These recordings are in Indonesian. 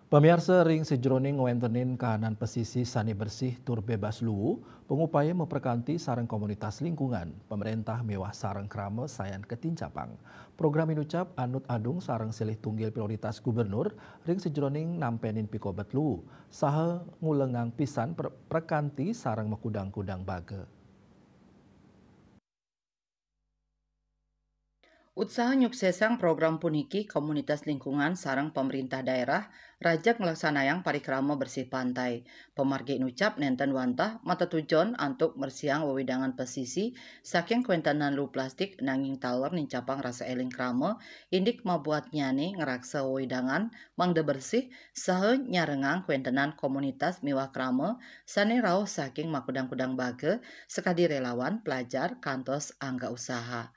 Pemirsa ring sejroning ngewentenin kahanan pesisi sani bersih tur bebas luwu, pengupaya memperkanti sarang komunitas lingkungan. Pemerintah mewah sarang krama sayan ketincapang. Program inucap anut adung sarang silih tunggil prioritas gubernur ring sejroning nampenin pikobat luwu. Saha ngulengang pisan perkanti sarang mekudang-kudang baga. Usaha nyuksesang program puniki komunitas lingkungan sarang pemerintah daerah rajak melaksanayang parikrama bersih pantai. Pemargi nucap nenten wantah mata tujon untuk bersiang wewidangan pesisi saking kuentanan lu plastik nanging taler nincapang rasa eling krama indik mabuat nyani ngeraksa wewidangan mangde bersih sahe nyarengang kuentanan komunitas miwah krama sane rauh saking makudang-kudang bage sekadi relawan pelajar kantos angga usaha.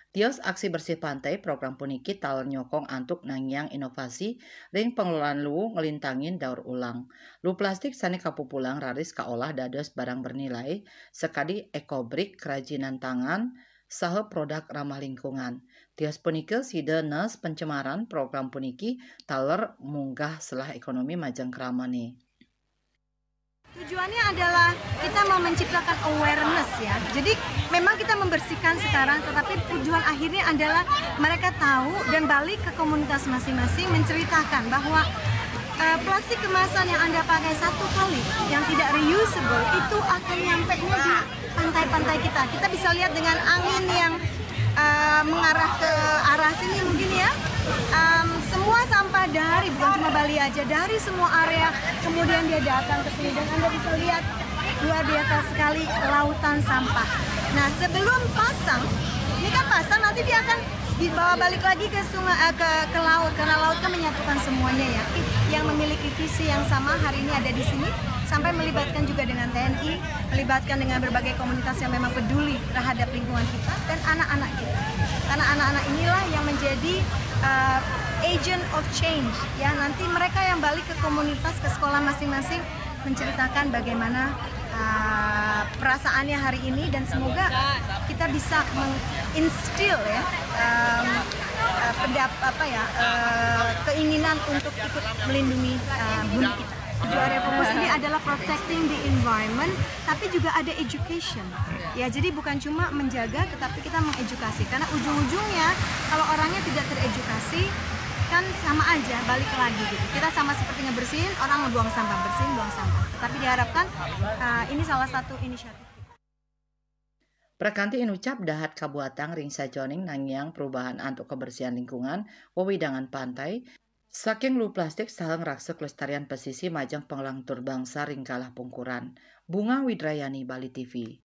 Tios aksi bersih pantai program puniki taler nyokong antuk nangyang inovasi ring pengelolaan lu ngelintangin daur ulang. Lu plastik sani kapupulang raris kaolah dados barang bernilai sekadi ekobrik kerajinan tangan saha produk ramah lingkungan. Tios puniki sida nes pencemaran program puniki taler munggah selah ekonomi majang kramani. Tujuannya adalah kita mau menciptakan awareness ya. Jadi memang kita membersihkan sekarang, tetapi tujuan akhirnya adalah mereka tahu dan balik ke komunitas masing-masing menceritakan bahwa plastik kemasan yang Anda pakai satu kali yang tidak reusable itu akan nyampe di pantai-pantai kita. Kita bisa lihat dengan angin yang mengarah ke arah sini mungkin ya. Semua sampah dari, bukan cuma Bali aja, dari semua area kemudian dia datang ke sini dan Anda bisa lihat luar biasa sekali lautan sampah. Nah sebelum pasang, ini kan pasang nanti dia akan dibawa balik lagi ke sungai ke laut karena laut kan menyatukan semuanya ya. Yang memiliki visi yang sama hari ini ada di sini sampai melibatkan juga dengan TNI, melibatkan dengan berbagai komunitas yang memang peduli terhadap lingkungan kita dan anak-anak kita. Karena anak-anak inilah yang menjadi agent of change ya, nanti mereka yang balik ke komunitas, ke sekolah masing-masing menceritakan bagaimana perasaannya hari ini dan semoga kita bisa menginstil ya keinginan untuk ikut melindungi bumi kita. Tujuan Reformus ini adalah protecting the environment, tapi juga ada education. Ya, jadi bukan cuma menjaga, tetapi kita mengedukasi. Karena ujung-ujungnya kalau orangnya tidak teredukasi, kan sama aja balik lagi gitu. Kita sama seperti ngebersihin, orang ngebuang sampah, bersihin, buang sampah. Tapi diharapkan ini salah satu inisiatif. Prakanti inucap dahat kabuatang ring sajoning nangyang perubahan untuk kebersihan lingkungan, wewidangan pantai, saking lu plastik sahang raksa kelestarian pesisi majang pengelang tur bangsa ring kalah pungkuran. Bunga Widrayani, Bali TV.